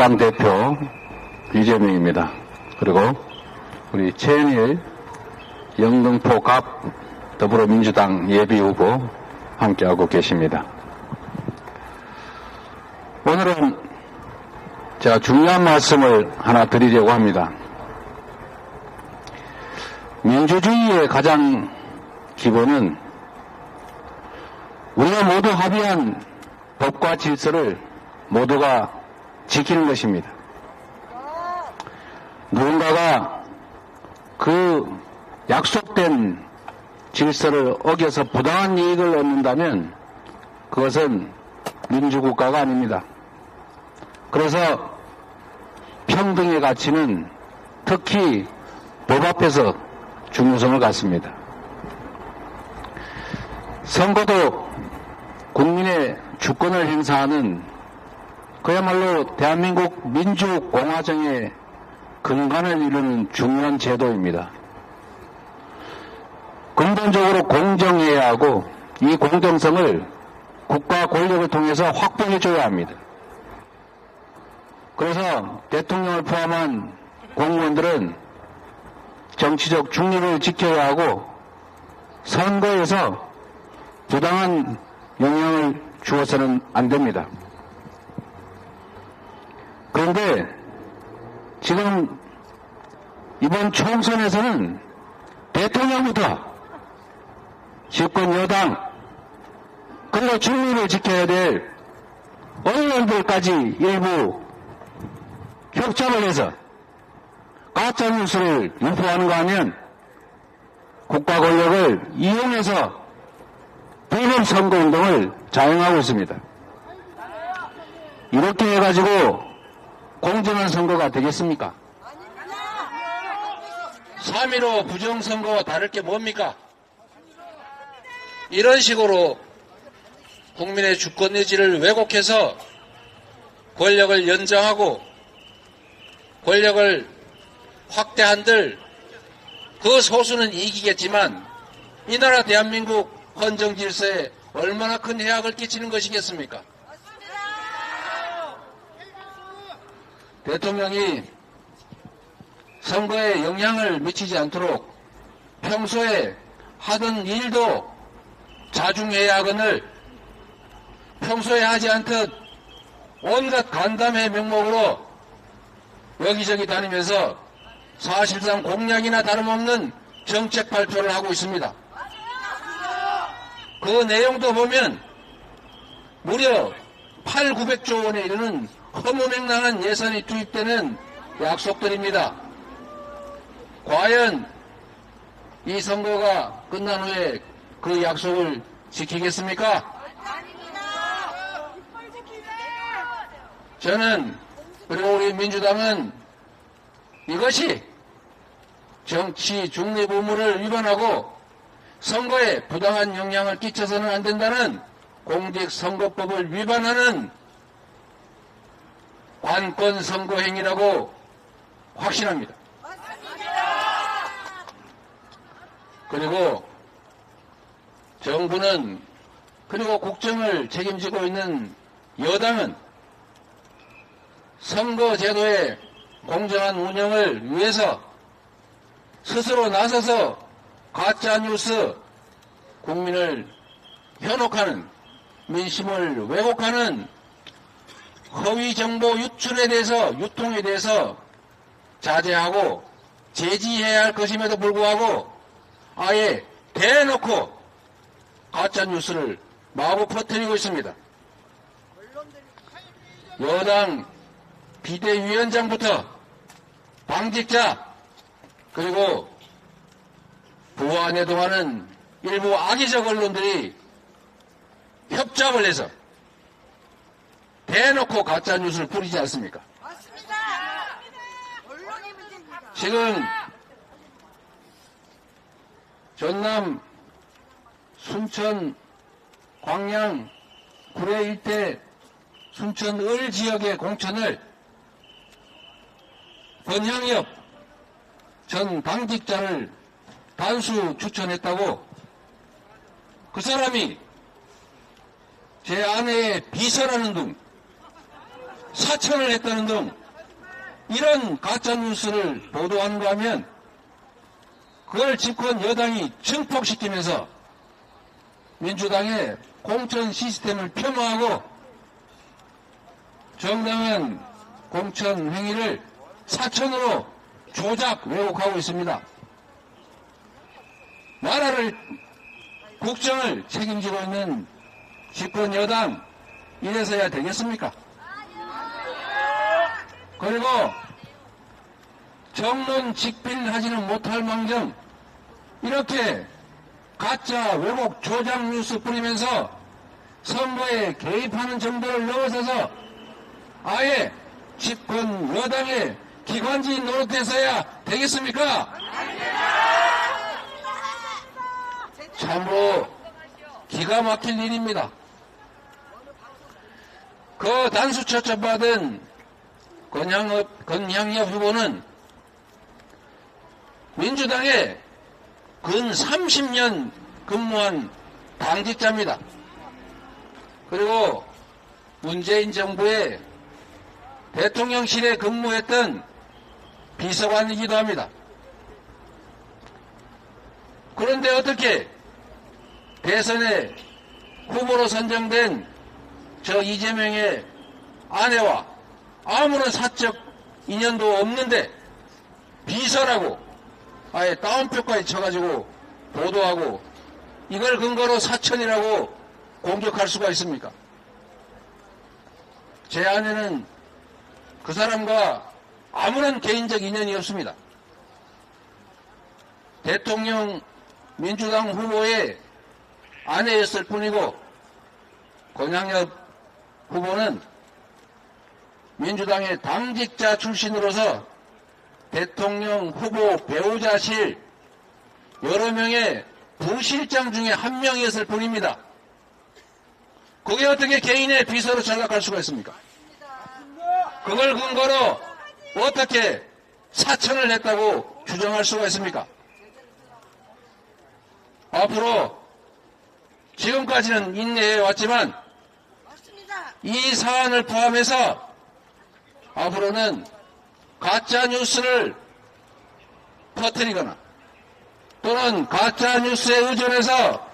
민주당 대표 이재명입니다. 그리고 우리 최은일 영등포 갑 더불어민주당 예비후보 함께하고 계십니다. 오늘은 제가 중요한 말씀을 하나 드리려고 합니다. 민주주의의 가장 기본은 우리가 모두 합의한 법과 질서를 모두가 지키는 것입니다. 누군가가 그 약속된 질서를 어겨서 부당한 이익을 얻는다면 그것은 민주국가가 아닙니다. 그래서 평등의 가치는 특히 법 앞에서 중요성을 갖습니다. 선거도 국민의 주권을 행사하는 그야말로 대한민국 민주공화정의 근간을 이루는 중요한 제도입니다. 근본적으로 공정해야 하고 이 공정성을 국가 권력을 통해서 확보해줘야 합니다. 그래서 대통령을 포함한 공무원들은 정치적 중립을 지켜야 하고 선거에서 부당한 영향을 주어서는 안 됩니다. 그런데 지금 이번 총선에서는 대통령부터 집권 여당 그리고 중립을 지켜야 될 언론들까지 일부 협조를 해서 가짜뉴스를 유포하는 거 하면 국가 권력을 이용해서 불법 선거운동을 자행하고 있습니다. 이렇게 해가지고 공정한 선거가 되겠습니까? 3.15 부정선거와 다를 게 뭡니까? 이런 식으로 국민의 주권 의지를 왜곡해서 권력을 연장하고 권력을 확대한들 그 소수는 이기겠지만 이 나라 대한민국 헌정 질서에 얼마나 큰 해악을 끼치는 것이겠습니까? 대통령이 선거에 영향을 미치지 않도록 평소에 하던 일도 자중해야 하거늘 평소에 하지 않듯 온갖 간담회 명목으로 여기저기 다니면서 사실상 공약이나 다름없는 정책 발표를 하고 있습니다. 그 내용도 보면 무려 8,900조 원에 이르는 허무맹랑한 예산이 투입되는 약속들입니다. 과연 이 선거가 끝난 후에 그 약속을 지키겠습니까? 저는 그리고 우리 민주당은 이것이 정치 중립 의무를 위반하고 선거에 부당한 영향을 끼쳐서는 안 된다는 공직선거법을 위반하는 관권 선거 행위라고 확신합니다. 그리고 정부는 그리고 국정을 책임지고 있는 여당은 선거제도의 공정한 운영을 위해서 스스로 나서서 가짜뉴스, 국민을 현혹하는, 민심을 왜곡하는 허위정보 유출에 대해서, 유통에 대해서 자제하고 제지해야 할 것임에도 불구하고 아예 대놓고 가짜뉴스를 마구 퍼뜨리고 있습니다. 여당 비대위원장부터 당직자 그리고 부와 내동하는 일부 악의적 언론들이 협잡을 해서 대놓고 가짜뉴스를 뿌리지 않습니까? 맞습니다. 언론이 문제입니다. 지금 전남, 순천, 광양, 구례 일대 순천 을 지역의 공천을 권향엽 전 당직자를 단수 추천했다고 그 사람이 제 아내의 비서라는 둥 사천을 했다는 등 이런 가짜뉴스를 보도하는가 하면 그걸 집권 여당이 증폭시키면서 민주당의 공천 시스템을 폄하하고 정당한 공천 행위를 사천으로 조작 왜곡하고 있습니다. 나라를 국정을 책임지고 있는 집권 여당 이래서야 되겠습니까? 그리고 정론 직필하지는 못할 망정 이렇게 가짜 왜곡 조작 뉴스 뿌리면서 선거에 개입하는 정도를 넘어서서 아예 집권 여당의 기관지 노릇해서야 되겠습니까? 참으로 기가 막힐 일입니다. 그 단수 초청받은 권향엽 후보는 민주당에 근 30년 근무한 당직자입니다. 그리고 문재인 정부의 대통령실에 근무했던 비서관이기도 합니다. 그런데 어떻게 대선에 후보로 선정된 저 이재명의 아내와 아무런 사적 인연도 없는데 비서라고 아예 다운표까지 쳐가지고 보도하고 이걸 근거로 사천이라고 공격할 수가 있습니까? 제 아내는 그 사람과 아무런 개인적 인연이 없습니다. 대통령 민주당 후보의 아내였을 뿐이고 권향엽 후보는 민주당의 당직자 출신으로서 대통령 후보 배우자실 여러 명의 부실장 중에 한 명이었을 뿐입니다. 그게 어떻게 개인의 비서로 전락할 수가 있습니까? 그걸 근거로 어떻게 사천을 했다고 주장할 수가 있습니까? 앞으로 지금까지는 인내해 왔지만 이 사안을 포함해서 앞으로는 가짜 뉴스를 퍼뜨리거나 또는 가짜 뉴스에 의존해서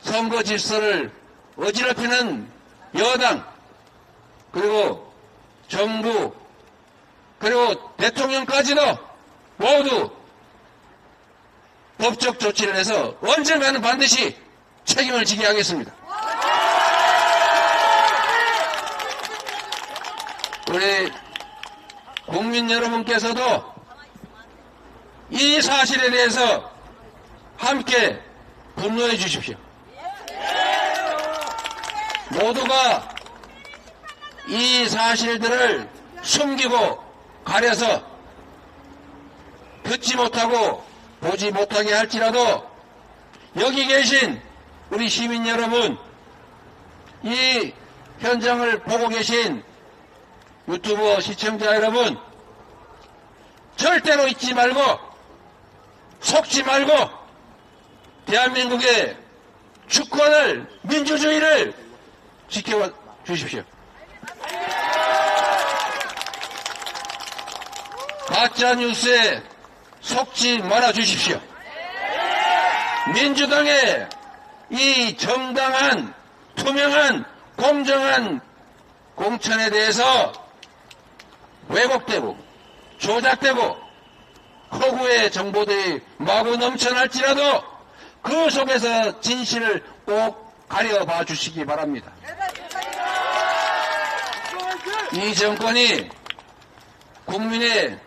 선거 질서를 어지럽히는 여당 그리고 정부 그리고 대통령까지도 모두 법적 조치를 해서 언젠가는 반드시 책임을 지게 하겠습니다. 우리 국민 여러분께서도 이 사실에 대해서 함께 분노해 주십시오. 모두가 이 사실들을 숨기고 가려서 듣지 못하고 보지 못하게 할지라도 여기 계신 우리 시민 여러분, 이 현장을 보고 계신 유튜브 시청자 여러분, 절대로 잊지 말고 속지 말고 대한민국의 주권을 민주주의를 지켜 주십시오. 가짜 뉴스에 속지 말아 주십시오. 민주당의 이 정당한 투명한 공정한 공천에 대해서 왜곡되고 조작되고 허구의 정보들이 마구 넘쳐날지라도 그 속에서 진실을 꼭 가려봐 주시기 바랍니다. 이 정권이 국민의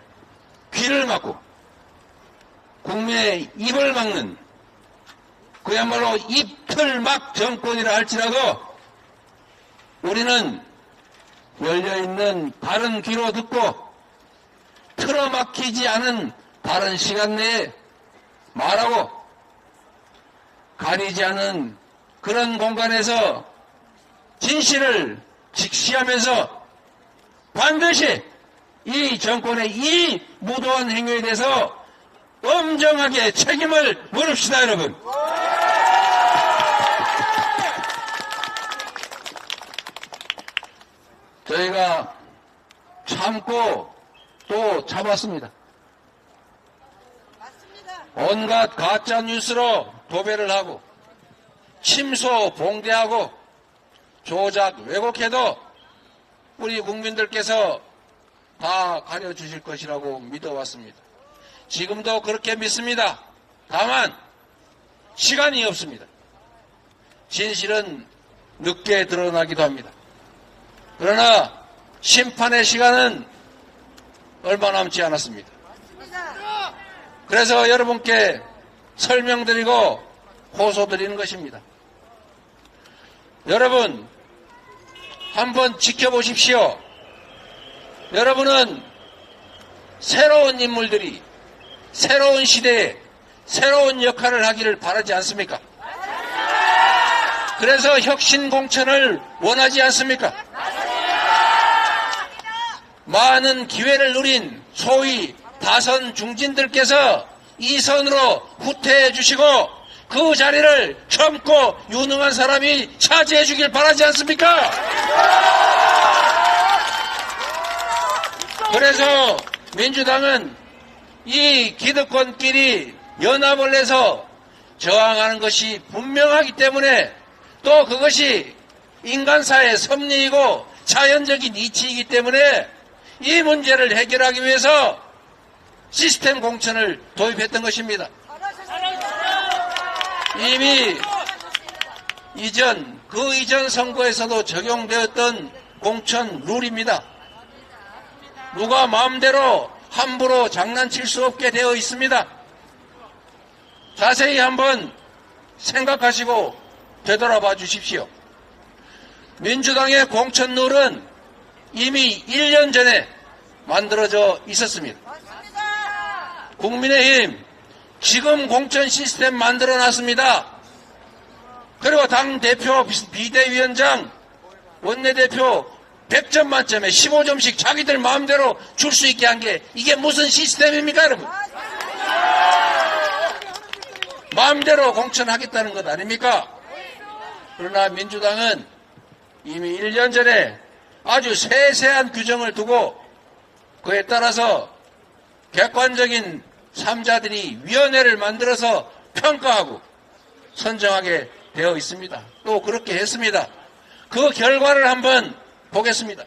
귀를 막고 국민의 입을 막는 그야말로 입틀막 정권이라 할지라도 우리는 열려있는 다른 귀로 듣고 틀어막히지 않은 다른 시간 내에 말하고 가리지 않은 그런 공간에서 진실을 직시하면서 반드시 이 정권의 이 무도한 행위에 대해서 엄정하게 책임을 물읍시다, 여러분. 저희가 참고 또 잡았습니다. 맞습니다. 온갖 가짜 뉴스로 도배를 하고 침소 봉대하고 조작 왜곡해도 우리 국민들께서 다 가려주실 것이라고 믿어왔습니다. 지금도 그렇게 믿습니다. 다만 시간이 없습니다. 진실은 늦게 드러나기도 합니다. 그러나 심판의 시간은 얼마 남지 않았습니다. 맞습니다. 그래서 여러분께 설명드리고 호소드리는 것입니다. 여러분, 한번 지켜보십시오. 여러분은 새로운 인물들이 새로운 시대에 새로운 역할을 하기를 바라지 않습니까? 그래서 혁신 공천을 원하지 않습니까? 많은 기회를 누린 소위 다선 중진들께서 이선으로 후퇴해 주시고 그 자리를 젊고 유능한 사람이 차지해 주길 바라지 않습니까? 그래서 민주당은 이 기득권끼리 연합을 해서 저항하는 것이 분명하기 때문에 또 그것이 인간사의 섭리이고 자연적인 이치이기 때문에 이 문제를 해결하기 위해서 시스템 공천을 도입했던 것입니다. 이미 그 이전 선거에서도 적용되었던 공천 룰입니다. 누가 마음대로 함부로 장난칠 수 없게 되어 있습니다. 자세히 한번 생각하시고 되돌아봐 주십시오. 민주당의 공천 룰은 이미 1년 전에 만들어져 있었습니다. 국민의힘 지금 공천 시스템 만들어 놨습니다. 그리고 당대표, 비대위원장, 원내대표 100점 만점에 15점씩 자기들 마음대로 줄 수 있게 한 게 이게 무슨 시스템입니까, 여러분? 마음대로 공천하겠다는 것 아닙니까? 그러나 민주당은 이미 1년 전에 아주 세세한 규정을 두고 그에 따라서 객관적인 3자들이 위원회를 만들어서 평가하고 선정하게 되어 있습니다. 또 그렇게 했습니다. 그 결과를 한번 보겠습니다.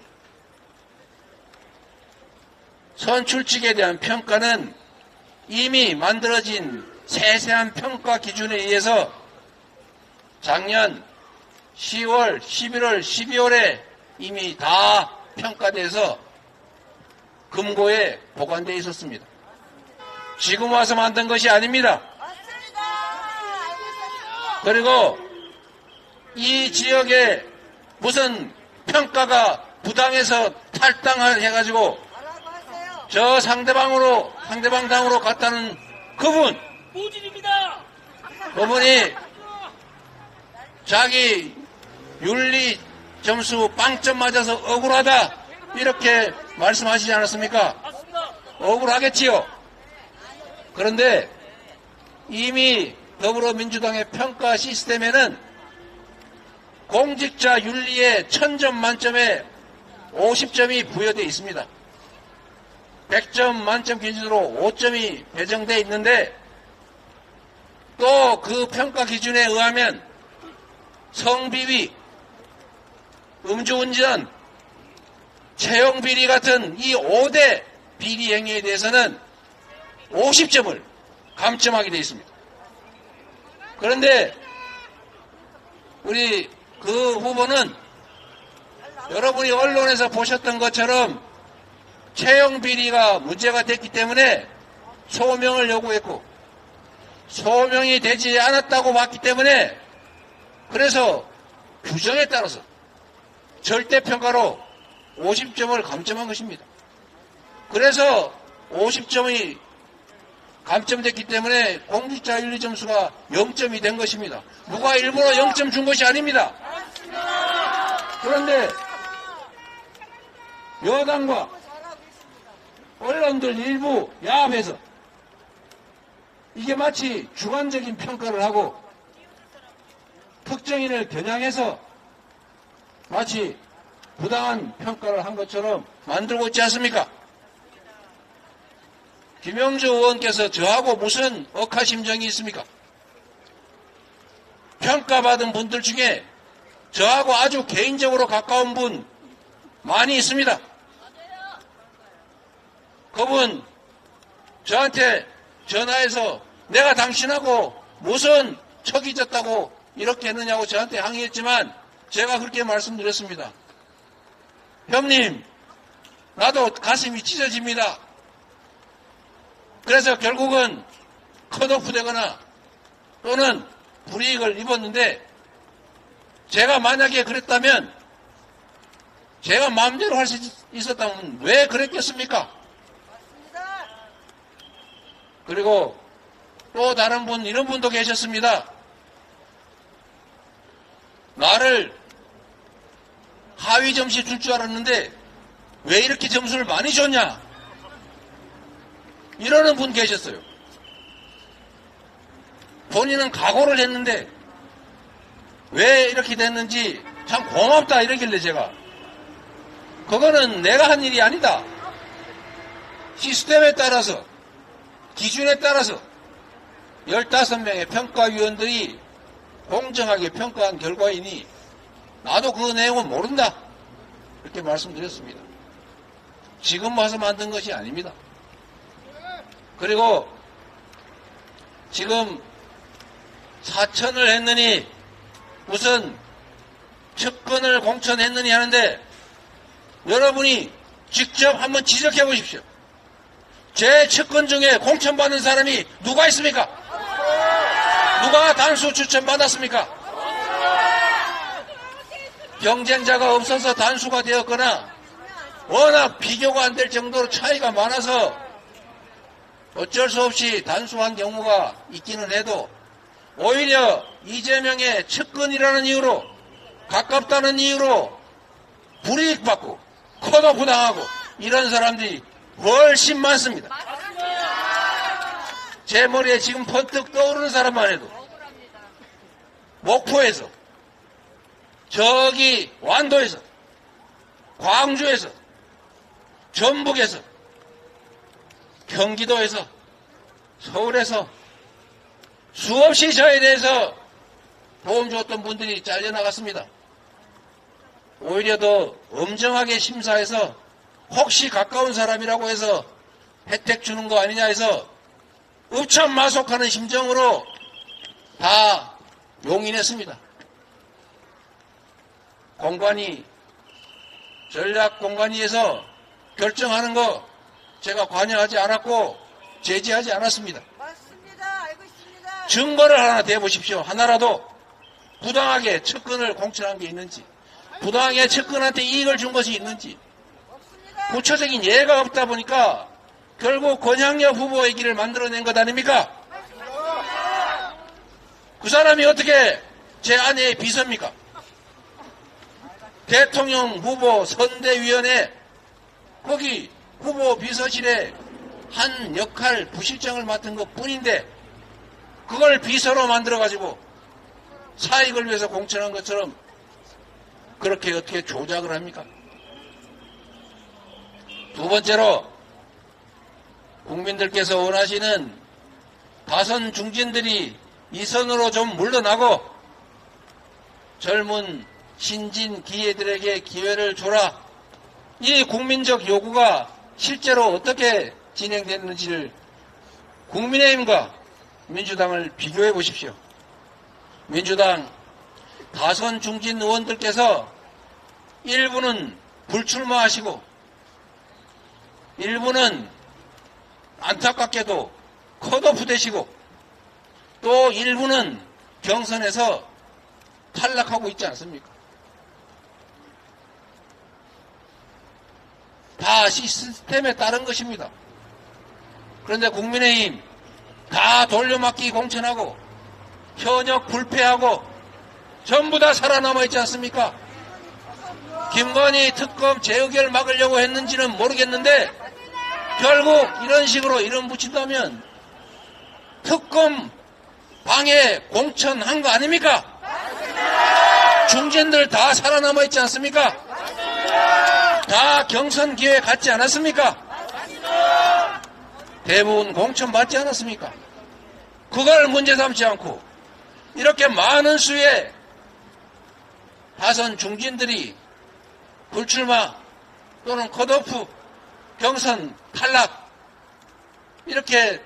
선출직에 대한 평가는 이미 만들어진 세세한 평가 기준에 의해서 작년 10월, 11월, 12월에 이미 다 평가돼서 금고에 보관되어 있었습니다. 지금 와서 만든 것이 아닙니다. 맞습니다. 그리고 이 지역에 무슨 평가가 부당해서 탈당해가지고 뭐라고 하세요? 저 상대방 당으로 갔다는 그분, 모질입니다. 그분이 자기 윤리 점수 빵점 맞아서 억울하다 이렇게 말씀하시지 않았습니까? 맞습니다. 억울하겠지요. 그런데 이미 더불어민주당의 평가 시스템에는 공직자 윤리에 1000점 만점에 50점이 부여되어 있습니다. 100점 만점 기준으로 5점이 배정되어 있는데 또 그 평가 기준에 의하면 성비위, 음주운전, 채용비리 같은 이 5대 비리 행위에 대해서는 50점을 감점하게 되어 있습니다. 그런데 우리 그 후보는 여러분이 언론에서 보셨던 것처럼 채용비리가 문제가 됐기 때문에 소명을 요구했고 소명이 되지 않았다고 봤기 때문에 그래서 규정에 따라서 절대평가로 50점을 감점한 것입니다. 그래서 50점이 감점됐기 때문에 공직자 윤리 점수가 0점이 된 것입니다. 누가 일부러 0점 준 것이 아닙니다. 그런데 여당과 언론들 일부 야합해서 이게 마치 주관적인 평가를 하고 특정인을 겨냥해서 마치 부당한 평가를 한 것처럼 만들고 있지 않습니까? 김영주 의원께서 저하고 무슨 억하심정이 있습니까? 평가받은 분들 중에 저하고 아주 개인적으로 가까운 분 많이 있습니다. 그분 저한테 전화해서 내가 당신하고 무슨 척이 졌다고 이렇게 했느냐고 저한테 항의했지만 제가 그렇게 말씀드렸습니다. 형님, 나도 가슴이 찢어집니다. 그래서 결국은 컷오프 되거나 또는 불이익을 입었는데 제가 만약에 그랬다면 제가 마음대로 할 수 있었다면 왜 그랬겠습니까? 맞습니다. 그리고 또 다른 분, 이런 분도 계셨습니다. 나를 하위 점수 줄 줄 알았는데 왜 이렇게 점수를 많이 줬냐? 이러는 분 계셨어요. 본인은 각오를 했는데 왜 이렇게 됐는지 참 고맙다 이러길래 제가 그거는 내가 한 일이 아니다. 시스템에 따라서 기준에 따라서 15명의 평가위원들이 공정하게 평가한 결과이니 나도 그 내용은 모른다. 이렇게 말씀드렸습니다. 지금 와서 만든 것이 아닙니다. 그리고 지금 사천을 했느니 무슨 측근을 공천했느니 하는데 여러분이 직접 한번 지적해 보십시오. 제 측근 중에 공천받은 사람이 누가 있습니까? 누가 단수 추천받았습니까? 경쟁자가 없어서 단수가 되었거나 워낙 비교가 안 될 정도로 차이가 많아서 어쩔 수 없이 단수한 경우가 있기는 해도 오히려 이재명의 측근이라는 이유로 가깝다는 이유로 불이익받고 컷오프 당하고 이런 사람들이 훨씬 많습니다. 제 머리에 지금 번뜩 떠오르는 사람만 해도 목포에서 저기 완도에서 광주에서 전북에서 경기도에서 서울에서 수없이 저에 대해서 도움 줬던 분들이 잘려나갔습니다. 오히려 더 엄정하게 심사해서 혹시 가까운 사람이라고 해서 혜택 주는 거 아니냐 해서 읍참마속하는 심정으로 다 용인했습니다. 공관위, 전략공관위에서 결정하는 거 제가 관여하지 않았고 제지하지 않았습니다. 맞습니다. 알고 있습니다. 증거를 하나 대보십시오. 하나라도 부당하게 측근을 공천한 게 있는지, 부당하게 측근한테 이익을 준 것이 있는지, 없습니다. 구체적인 예가 없다 보니까 결국 권양여 후보의 길을 만들어낸 것 아닙니까? 그 사람이 어떻게 제 아내의 비서입니까? 대통령 후보 선대위원회 거기 후보 비서실에 한 역할 부실장을 맡은 것 뿐인데 그걸 비서로 만들어가지고 사익을 위해서 공천한 것처럼 그렇게 어떻게 조작을 합니까? 두 번째로 국민들께서 원하시는 다선 중진들이 이 선으로 좀 물러나고 젊은 신진 기회들에게 기회를 줘라. 이 국민적 요구가 실제로 어떻게 진행됐는지를 국민의힘과 민주당을 비교해 보십시오. 민주당 다선 중진 의원들께서 일부는 불출마하시고 일부는 안타깝게도 컷오프 되시고 또 일부는 경선에서 탈락하고 있지 않습니까? 다 시스템에 따른 것입니다. 그런데 국민의힘 다 돌려막기 공천하고 현역 불패하고 전부 다 살아남아 있지 않습니까? 김건희 특검 재의결 막으려고 했는지는 모르겠는데 결국 이런 식으로 이름 붙인다면 특검 방해 공천한 거 아닙니까? 중진들 다 살아남아 있지 않습니까? 다 경선 기회 갖지 않았습니까? 대부분 공천 받지 않았습니까? 그걸 문제 삼지 않고 이렇게 많은 수의 다선 중진들이 불출마 또는 컷오프 경선 탈락 이렇게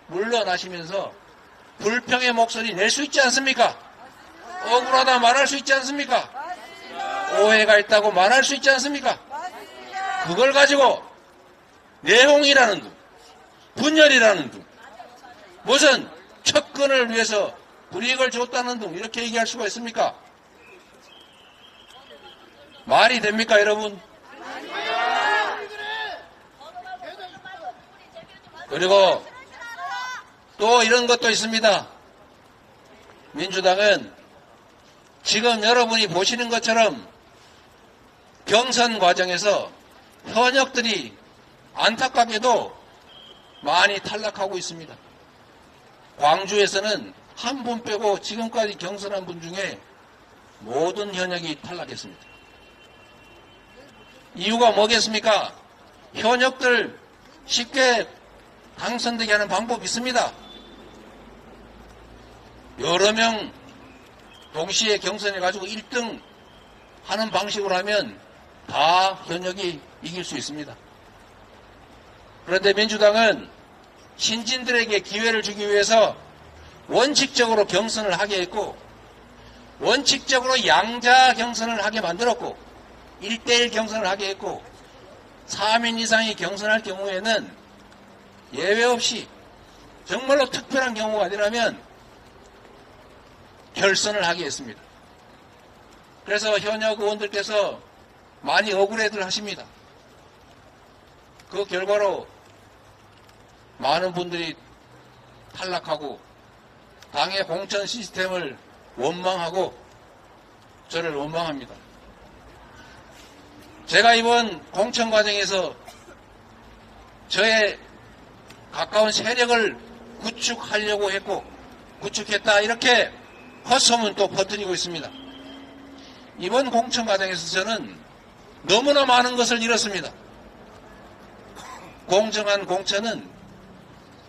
물러나시면서 불평의 목소리 낼 수 있지 않습니까? 억울하다 말할 수 있지 않습니까? 오해가 있다고 말할 수 있지 않습니까? 그걸 가지고 내홍이라는 둥, 분열이라는 둥, 무슨 척근을 위해서 불이익을 줬다는 둥 이렇게 얘기할 수가 있습니까? 말이 됩니까, 여러분? 그리고 또 이런 것도 있습니다. 민주당은 지금 여러분이 보시는 것처럼 경선 과정에서 현역들이 안타깝게도 많이 탈락하고 있습니다. 광주에서는 한 분 빼고 지금까지 경선한 분 중에 모든 현역이 탈락했습니다. 이유가 뭐겠습니까? 현역들 쉽게 당선되게 하는 방법이 있습니다. 여러 명 동시에 경선해가지고 1등 하는 방식으로 하면 다 현역이 이길 수 있습니다. 그런데 민주당은 신진들에게 기회를 주기 위해서 원칙적으로 경선을 하게 했고 원칙적으로 양자 경선을 하게 만들었고 1대1 경선을 하게 했고 3인 이상이 경선할 경우에는 예외 없이 정말로 특별한 경우가 아니라면 결선을 하게 했습니다. 그래서 현역 의원들께서 많이 억울해들 하십니다. 그 결과로 많은 분들이 탈락하고 당의 공천 시스템을 원망하고 저를 원망합니다. 제가 이번 공천 과정에서 저의 가까운 세력을 구축하려고 했고 구축했다 이렇게 헛소문 또 퍼뜨리고 있습니다. 이번 공천 과정에서 저는 너무나 많은 것을 잃었습니다. 공정한 공천은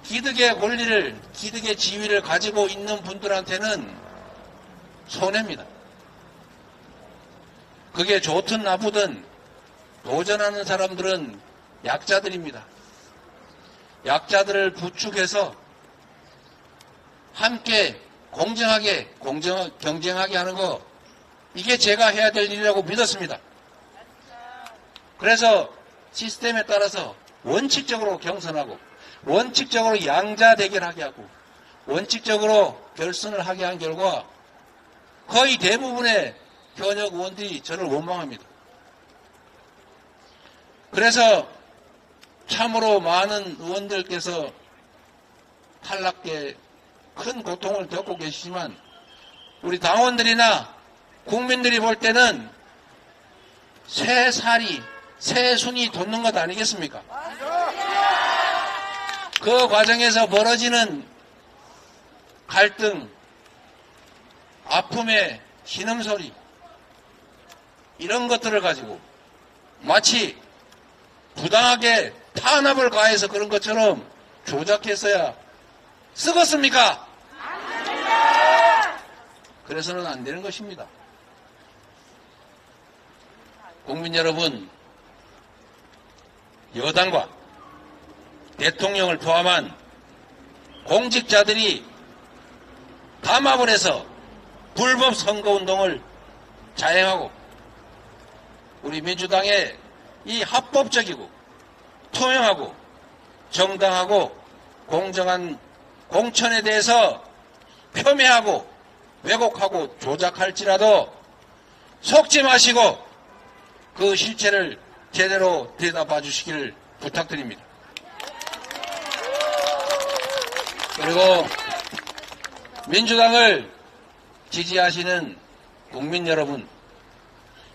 기득의 권리를, 기득의 지위를 가지고 있는 분들한테는 손해입니다. 그게 좋든 나쁘든 도전하는 사람들은 약자들입니다. 약자들을 부축해서 함께 공정하게, 경쟁하게 하는 거, 이게 제가 해야 될 일이라고 믿었습니다. 그래서 시스템에 따라서 원칙적으로 경선하고, 원칙적으로 양자 대결하게 하고, 원칙적으로 결선을 하게 한 결과 거의 대부분의 현역 의원들이 저를 원망합니다. 그래서 참으로 많은 의원들께서 탈락에 큰 고통을 겪고 계시지만 우리 당원들이나 국민들이 볼 때는 새 살이, 새 순이 돋는 것 아니겠습니까? 그 과정에서 벌어지는 갈등, 아픔의 신음소리 이런 것들을 가지고 마치 부당하게 탄압을 가해서 그런 것처럼 조작했어야 쓰겠습니까? 그래서는 안 되는 것입니다. 국민 여러분, 여당과 대통령을 포함한 공직자들이 담합을 해서 불법 선거운동을 자행하고 우리 민주당의 이 합법적이고 투명하고 정당하고 공정한 공천에 대해서 폄훼하고 왜곡하고 조작할지라도 속지 마시고 그 실체를 제대로 들여다봐 주시기를 부탁드립니다. 그리고 민주당을 지지하시는 국민 여러분,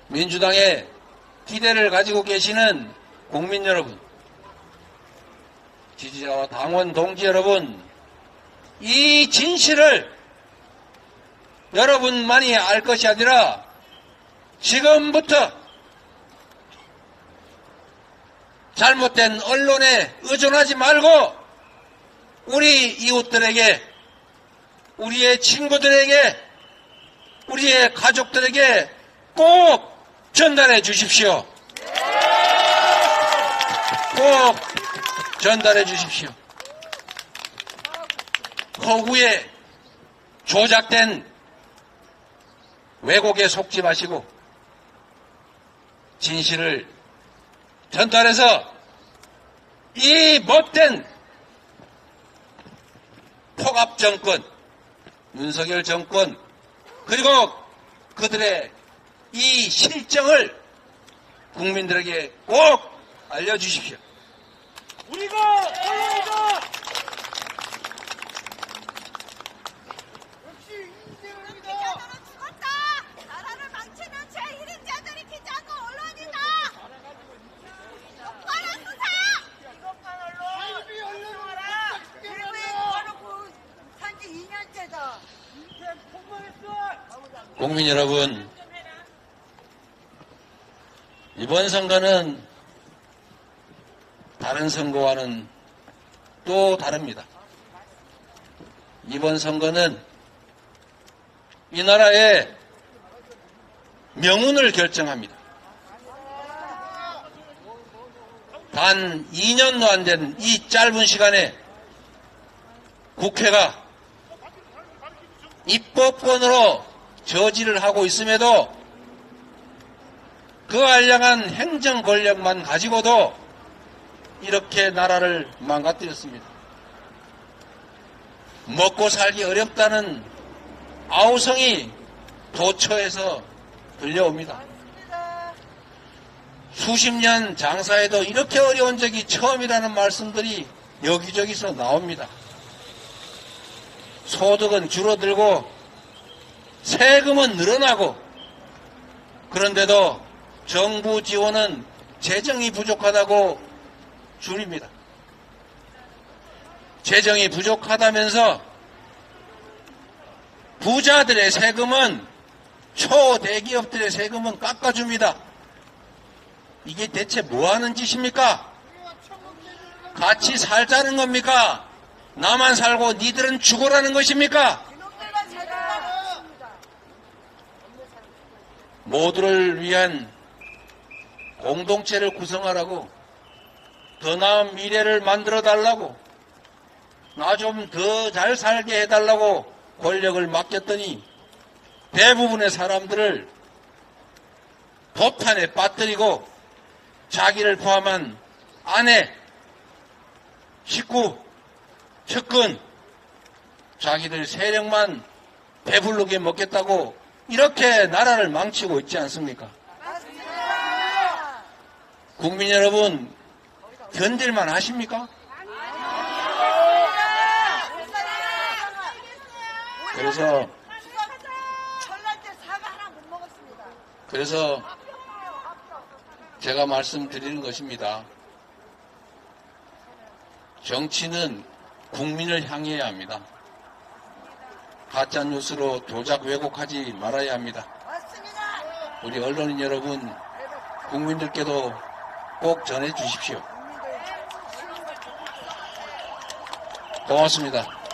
민주당에 기대를 가지고 계시는 국민 여러분, 지지자와 당원 동지 여러분, 이 진실을 여러분만이 알 것이 아니라 지금부터 잘못된 언론에 의존하지 말고 우리 이웃들에게, 우리의 친구들에게, 우리의 가족들에게 꼭 전달해 주십시오. 꼭 전달해 주십시오. 허구에 조작된 왜곡에 속지 마시고 진실을 전달해서 이 못된 폭압 정권, 윤석열 정권, 그리고 그들의 이 실정을 국민들에게 꼭 알려주십시오. 우리가 언론이다. 역시 이재명이다. 기자들은 죽었다. 나라를 망치는 제1인자들이 기자고 언론이다. 똑바로 수사. 이것만 언론. 일비 언론을 일부에 걸어놓고 산지 2년째다. 인생 폭망했어. 국민 여러분, 이번 선거는 다른 선거와는 또 다릅니다. 이번 선거는 이 나라의 명운을 결정합니다. 단 2년도 안 된 이 짧은 시간에 국회가 입법권으로 저지를 하고 있음에도 그 알량한 행정 권력만 가지고도 이렇게 나라를 망가뜨렸습니다. 먹고 살기 어렵다는 아우성이 도처에서 들려옵니다. 수십 년 장사해도 이렇게 어려운 적이 처음이라는 말씀들이 여기저기서 나옵니다. 소득은 줄어들고 세금은 늘어나고 그런데도 정부 지원은 재정이 부족하다고 줄입니다. 재정이 부족하다면서 부자들의 세금은 초대기업들의 세금은 깎아줍니다. 이게 대체 뭐하는 짓입니까? 같이 살자는 겁니까? 나만 살고 니들은 죽어라는 것입니까? 이놈들만 잘 된다는 모두를 위한 공동체를 구성하라고, 더 나은 미래를 만들어 달라고, 나 좀 더 잘 살게 해달라고 권력을 맡겼더니 대부분의 사람들을 도탄에 빠뜨리고 자기를 포함한 아내, 식구, 측근, 자기들 세력만 배부르게 먹겠다고 이렇게 나라를 망치고 있지 않습니까? 맞습니다. 국민 여러분, 견딜만 하십니까? 그래서 설날 때 사과 하나 못 먹었습니다. 그래서 제가 말씀드리는 것입니다. 정치는 국민을 향해야 합니다. 가짜 뉴스로 조작 왜곡하지 말아야 합니다. 맞습니다. 우리 언론인 여러분, 국민들께도 꼭 전해 주십시오. 고맙습니다.